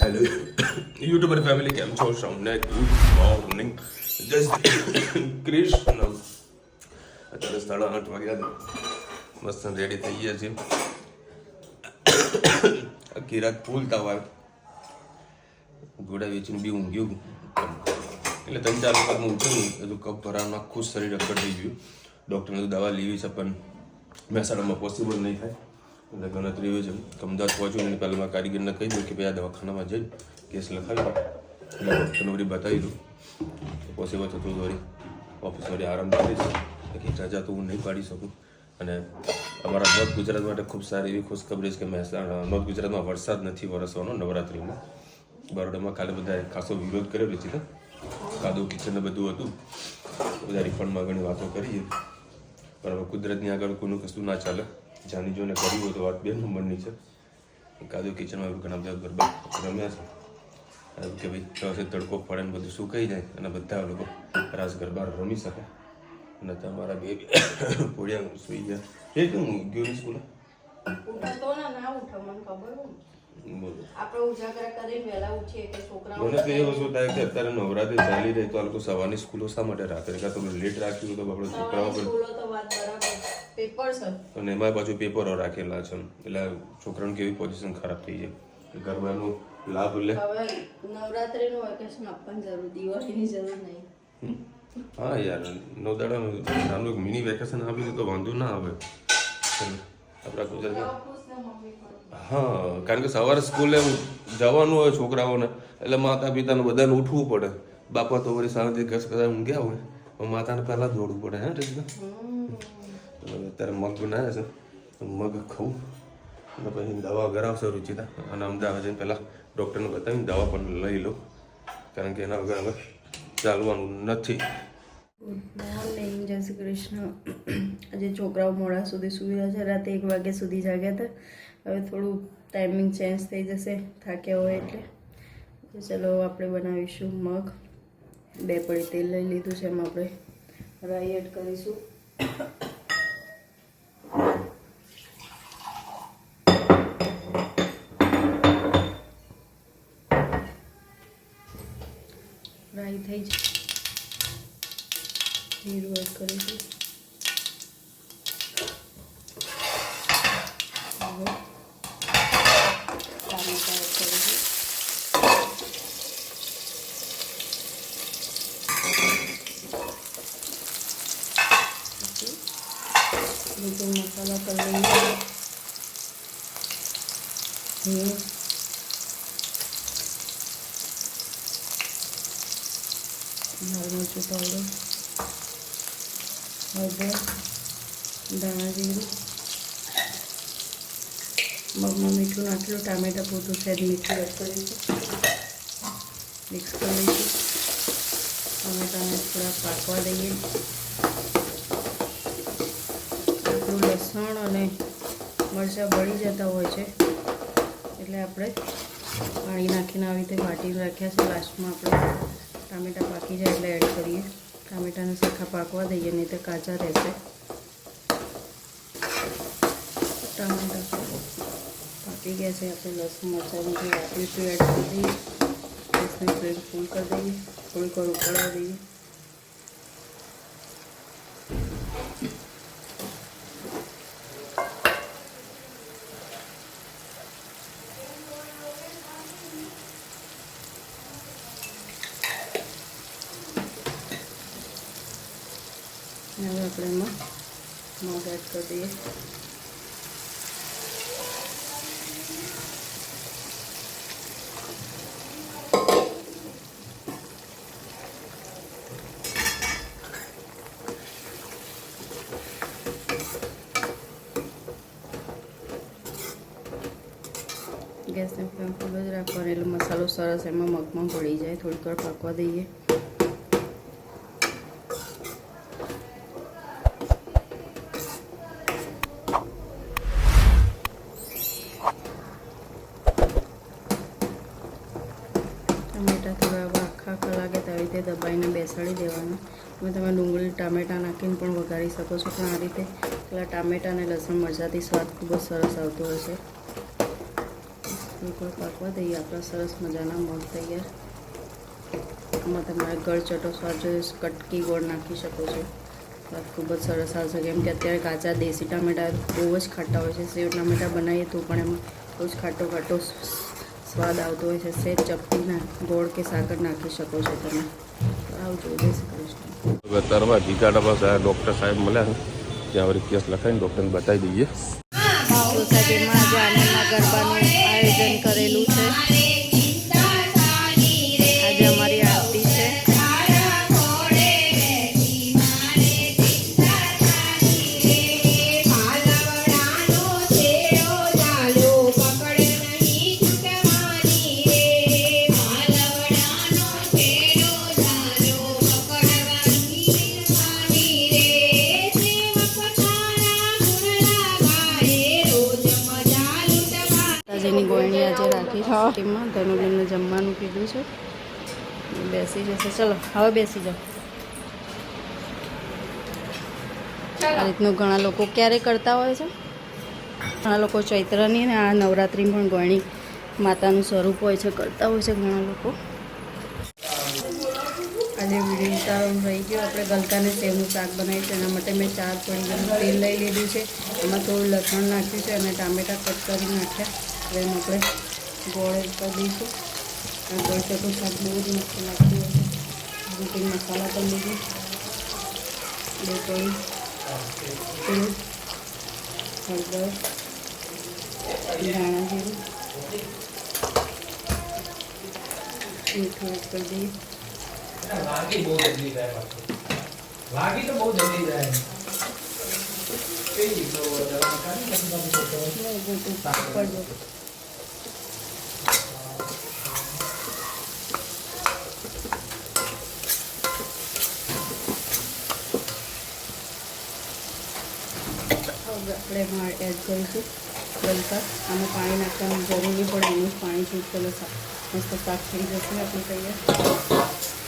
Hello YouTuber family केम छो सौने good morning जय श्री कृष्ण અત્યારે 8:30 વાગ્યા મસ્ત રેડી થઈ ગયા છે આખી રાત ફૂલ તાવ આવ્યો ઘોડા વેચીને બી ઊંઘ્યું એટલે 3-4 વખત હું ઉઠ્યું હજુ કપ ભરાવાનું આખું શરીર અકડ થઈ ગયું ડૉક્ટરને દવા લેવી છે પણ મહેસાણામાં પોસિબલ નહીં થાય એટલે ગણતરી એવી છે કે અમદાવાદ પહોંચ્યું ને પહેલાં મારા કારીગરને કહી દઉં કે ભાઈ આ દવાખાનામાં જઈને કેસ લખાવી દો એટલે ડૉક્ટરને બધી બતાવી દઉં પોસિબલ થતું વળી ઓફિસ વળી આરામ કરીશ કે રજા તો હું નહીં પાડી શકું અને અમારા નોર્થ ગુજરાત માટે ખૂબ સારી એવી ખુશખબરી છે કે મહેસાણા નોર્થ ગુજરાતમાં વરસાદ નથી વરસવાનો નવરાત્રિમાં બરોડામાં કાલે બધાએ ખાસો વિરોધ કર્યો છે કાદવ કિચન બધું હતું બધા રિફંડમાં ઘણી વાતો કરી પણ હવે કુદરતની આગળ કોઈનું કશું ના ચાલે જાની જોને કર્યું હોય તો વાત 2 નંબરની છે કાદવ કિચનમાં ઘણા બધા ગરબા રમ્યા છે કે ભાઈ ચોસે તડકો પડે ને બધું સુકાઈ જાય અને બધા લોકો રાસ ગરબા રમી શકે અને તમારા બેબી પોડિયા સુઈ ગયા એ કેમ ગયો ને સ્કૂલે ઉઠતો ના ઉઠો મને ખબર હોય આપણે ઉજાગરા કરીને વહેલા ઉઠીએ કે છોકરાઓ મને તો એ વસ્તુ થાય કે અત્યારે નવરાત્રી ચાલી રહી તો આ લોકો સવારની સ્કૂલો શા માટે રાત્રે કાં તો લેટ રાખ્યું તો આપણે છોકરાઓ સ્કૂલો તો વાત બરાબર પેપર છે અને એમાં પાછું પેપરો રાખેલા છે એટલે છોકરાની કેવી પોઝિશન ખરાબ થઈ જાય ગરબાનો લાભ લે હવે નવરાત્રીનું વેકેશન આપવાની જરૂર દિવાળીની જરૂર નહીં હા યાર 9 દાડાનું નાનું મિની વેકેશન આપી દે તો વાંધો ના આવે આપણા ગુજરાતમાં હા કારણ કે સવારે સ્કૂલે જવાનું હોય છોકરાઓને એટલે માતા પિતાને બધાને ઉઠવું પડે બાપા તો વળી શાંતિથી ઘસ કદાચ ઊંઘ્યા હોય તો માતાને પહેલાં દોડવું પડે હે ઠીક અત્યારે મગ બનાવ્યા છે મગ ખાવું અને પછી દવા કરાવશે રુચિતા અને અમદાવાદ જઈને પહેલાં ડૉક્ટરને બતાવીને દવા પણ લઈ લો કારણ કે એના વગર હવે ચાલવાનું નથી ગુડ મોર્નિંગ જય શ્રી કૃષ્ણ આજે છોકરાઓ મોડા સુધી સુઈ રહ્યા છે રાતે 1 વાગ્યા સુધી જાગ્યા હતા હવે થોડું ટાઈમિંગ ચેન્જ થઈ જશે થાક્યા હોય એટલે ચલો આપણે બનાવીશું મગ 2 પડી તેલ લઈ લીધું છે એમાં આપણે રાઈ એડ કરીશું રાઈ થઈ જાય જીરું એડ કરીશું ટામેટા એડ કરીશું બીજો મસાલા કરી લઈએ હિંગ લાલ મરચું પાવડર હળદર ધાણા જીરું મગમાં મીઠું નાખેલું ટામેટા પૂરતું સહેજ મીઠું એડ કરીશું મિક્સ કરી લઈશું ટામેટાને થોડા પાકવા દઈએ આપણું લસણ અને મરચાં બળી જતા હોય છે એટલે આપણે પાણી નાખીને આવી રીતે વાટીને રાખ્યા છે લાસ્ટમાં આપણે ટામેટા પાકી જાય એટલે એડ કરીએ ટામેટાને સરખા પાકવા દઈએ નહીં તો કાચા રહેશે ટામેટા પાકી ગયા છે આપણે લસણ મરચાંનું જે વાટીશું એડ કરી દઈએ ગેસની ફ્લેમ ફૂલ કરી દઈએ થોડીક વાર ઉકળવા દઈએ હવે આપણે એમાં મગ એડ કરી દઈએ ગેસની ફ્લેમ ફૂલ જ રાખવાની એટલે મસાલો સરસ એમાં મગમાં ભળી જાય થોડીક વાર પાકવા દઈએ ટમેટા થોડા આખા લાગે તો આવી રીતે દબાઈને બેસાડી દેવાના તમે ડુંગળી ટામેટાં નાખીને પણ વઘારી શકો છો પણ આ રીતે પેલા ટામેટાં અને લસણ મરચાંથી સ્વાદ ખૂબ જ સરસ આવતો હોય છે બિલકુલ પાકવા દઈએ આપણા સરસ મજાના મગ તૈયાર. આમાં તમારે ગળચટો સ્વાદ જોઈએ કટકી ગોળ નાખી શકો છો. સ્વાદ ખૂબ જ સરસ આવશે કેમ કે અત્યારે કાચા દેશી ટામેટાં બહુ જ ખાટા હોય છે. સેવ ટામેટાં બનાવીએ તો પણ એમાં બહુ જ ખાટો ખાટો સ્વાદ આવતો હોય છે. સેજ ચપટીના ગોળ કે સાકર નાખી શકો છો તમે. આવજો, જય શ્રી કૃષ્ણ. અત્યારમાં જીતાડા પાસે ડૉક્ટર સાહેબ મળ્યા ત્યાં વળી કેસ લખાઈને ડૉક્ટરને બતાવી દઈએ. સોસાયટીમાં આજે આનંદના ગરબાનું આયોજન કરેલું છે. આજે અમારી આરતી છે. જેની ગોળણી આજે રાખી છે ટીમમાં ધનુબેનને જમવાનું કીધું છે. બેસી જશે. ચલો હવે બેસી જાઓ. આ રીતનું ઘણા લોકો ક્યારે કરતા હોય છે. ઘણા લોકો ચૈત્રની ને આ નવરાત્રિ પણ ગોળણી માતાનું સ્વરૂપ હોય છે કરતા હોય છે ઘણા લોકો. આજે વિડીયો ઉતારવાનું રહી ગયો. આપણે ગલકાને સેવનું શાક બનાવ્યું છે. એના માટે મેં 4 થોડી ઘણું તેલ લઈ લીધું છે. એમાં થોડું લસણ નાખ્યું છે અને ટામેટાં કટ કરી નાખ્યા. હવે એમ આપણે ગોળ એડ કરી દઈશું. આ ગોળ ચટું શાક બહુ જ મસ્ત લાગતું હોય છે. રૂટીન મસાલા પણ લીધું 2 કળી તેલ, હળદર, ધાણા જીરું, મીઠું એડ કરી દઈએ. લાગી બહુ જલ્દી જાય લાગી તો બહુ જલ્દી જાય આપણે એમાં એડ કરીશું ગલકા. આમાં પાણી નાખવાની જરૂર નહીં પડે. એનું જ પાણીથી પેલો મસ્ત શાક થઈ જશે આપણે તૈયાર.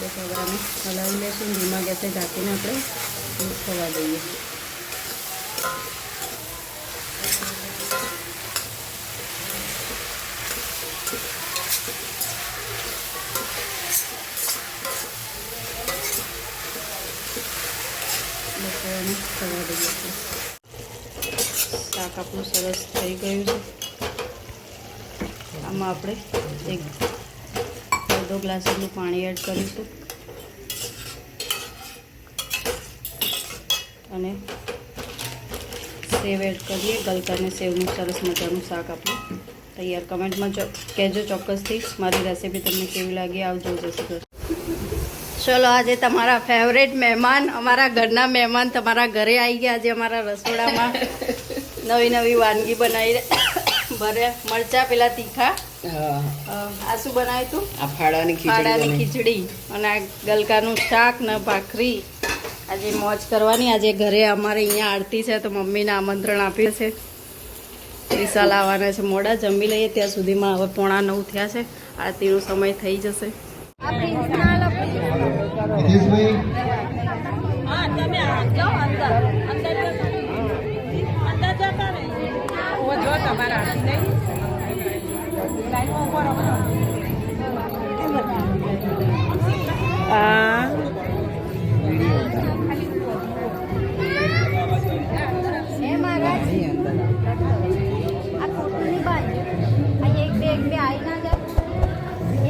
બસ હવે આને હલાવી લઈશું. ધીમા ગેસે ઢાંકીને આપણે મિક્સ થવા દઈએ. બસ આને થવા દઈએ. શાક આપણું સરસ થઈ ગયું છે. આમાં આપણે અડધો ગ્લાસ જેટલું પાણી એડ કરીશું અને સેવ એડ કરીએ. ગલકાને સેવનું સરસ મજાનું શાક આપણું તૈયાર. કમેન્ટમાં કહેજો ચોક્કસથી મારી રેસીપી તમને કેવી લાગી. આવજો, જય શ્રી કૃષ્ણ. ચલો આજે તમારા ફેવરેટ મહેમાન, અમારા ઘરના મહેમાન તમારા ઘરે આવી ગયા. આજે અમારા રસોડામાં નવી નવી વાનગી બનાવી ભર્યા મરચા પેલા તીખા. આ શું બનાવ્યું તું? આ ફાડાની ખીચડી અને આ ગલકાનું શાક ને ભાખરી. આજે મોજ કરવાની. આજે ઘરે અમારે અહીંયા આરતી છે તો મમ્મીને આમંત્રણ આપ્યું છે. વિશાલ આવવાના છે. મોડા જમી લઈએ ત્યાં સુધીમાં હવે 8:45 થયા છે. આરતીનો સમય થઈ જશે.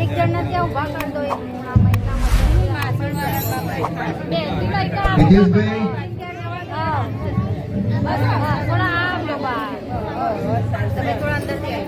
એક જણને ત્યાં ઉભા કરી દો. થોડા આમ લો બહાર. તમે થોડા અંદરથી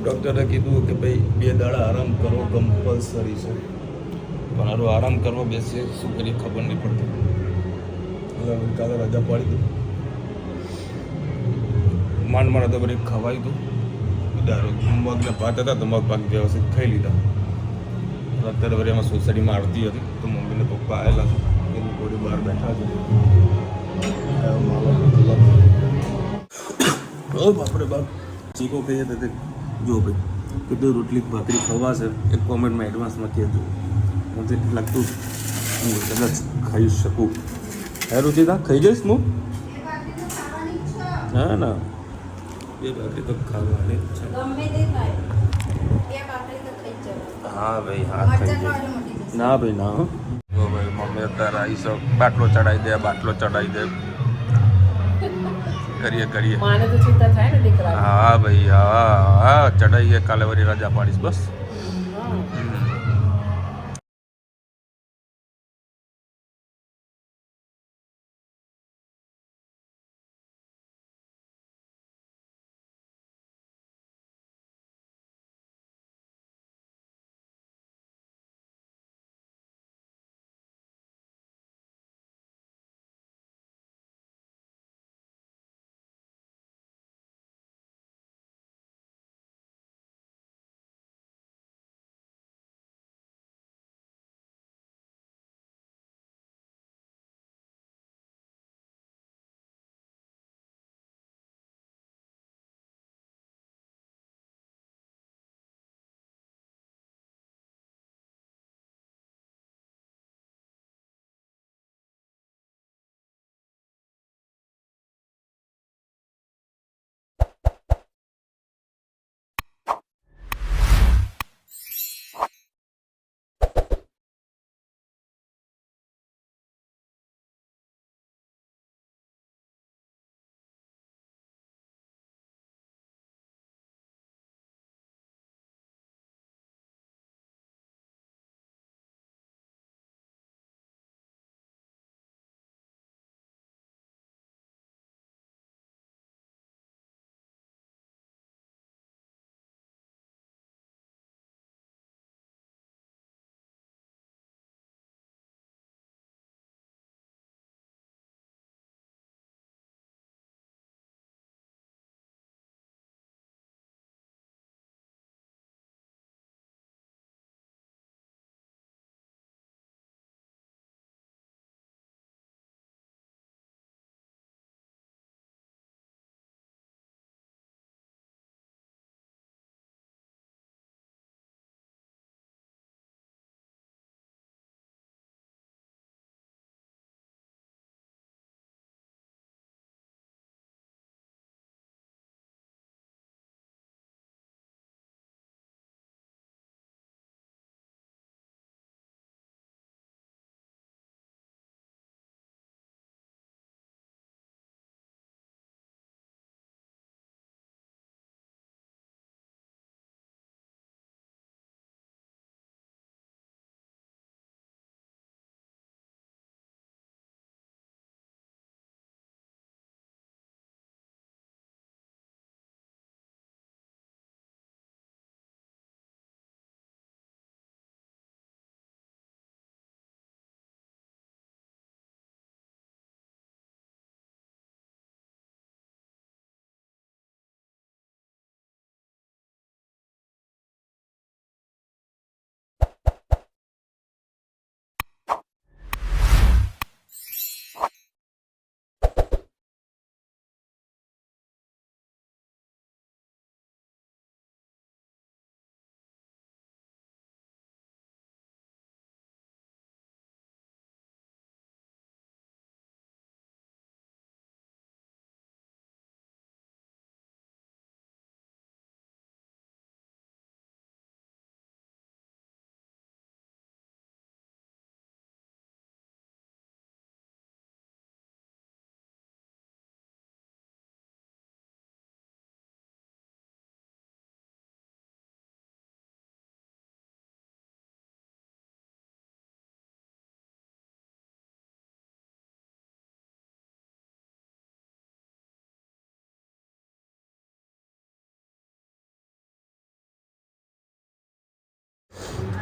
ડૉક્ટરે કીધું કે ભાઈ 2 દાડા આરામ કરવો કમ્પલસરી છે, પણ હારું આરામ કરવા બેસીએ શું કરીએ ખબર નહીં પડતી. એટલે કાલે રજા પાડી દઉં, માંડ માંડ તો બધી ખવાય હતું. દારૂ મગને ભાત હતા તો મગ પાક વ્યવસ્થિત ખાઈ લીધા. અત્યારે વળી એમાં સોસાયટીમાં આરતી હતી તો મમ્મીને પપ્પા આવેલા છે, એની જોડે બહાર બેઠા છે. ઓ બાપરે બાપ, ચીકો કહીએ તો જો ભાઈ કીધું રોટલી ભાખરી ખવાશે એક કોમેન્ટમાં એડવાન્સમાં કહેજો. મને લાગતું હું કદાચ ખાઈ શકું. હે રુચિતા ખાઈ જઈશ હું? હા ના, 2 ભાખરી તો ખાવાની જ છે. હા ભાઈ હા થઈ જાય. ના ભાઈ ના હો. જો ભાઈ મમ્મી અત્યારે આવી છે, બાટલો ચડાવી દે, બાટલો ચડાવી દે, કરીએ. માને તો ચિંતા થાય ને દીકરા. હા ભાઈ હા ચડાવીએ, કાલે વળી રજા પાડીશ બસ.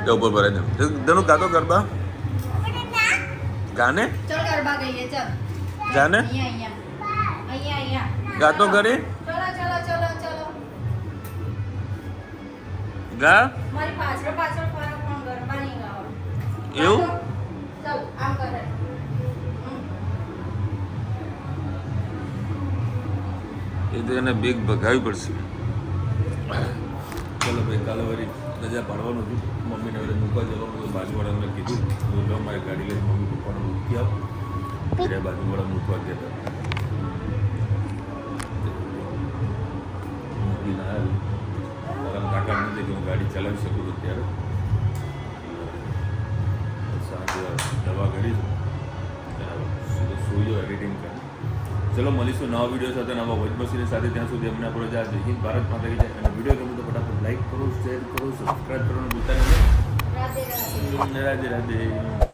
તે ઉપર ભરાઈ દે ધનુ ગાતો ગરબા ગાને ચલ ગરબા ગઈએ ચલ જાને અહીંયા ગાતો કરે ચલો ગા મારી પાછળ ફરો પણ ગરબા નહીં ગાવા એવું ચલ આમ કરે એ તો એને બેગ ભગાવી પડશે ચલો ભાઈ કાલે વળી રજા પાડવાનું હતું મમ્મીને વળી મૂકવા જવાનું હતું બાજુવાળાને કીધું તો લો મારી ગાડી લઈને મમ્મી પપ્પાને મૂકી આવ એટલે બાજુવાળા મૂકવા ગયા હતા મૂકીને આવ્યો મારા કાકાને લીધે કે હું ગાડી ચલાવી શકું છું ત્યારે સાંજે દવા કરી સુઈ જાઓ એડિટિંગ કરી ચલો મળીશું નવા વિડીયો સાથે નવા વજમસીની સાથે ત્યાં સુધી અમને આપણો જય હિન્દ ભારત માતા કી જય અને વિડીયો ગમે તો ફટાફટ લાઈક કરો શેર કરો સબસ્ક્રાઈબ કરવાનું ભૂલતા નહીં રાધે રાધે રાધે રાધે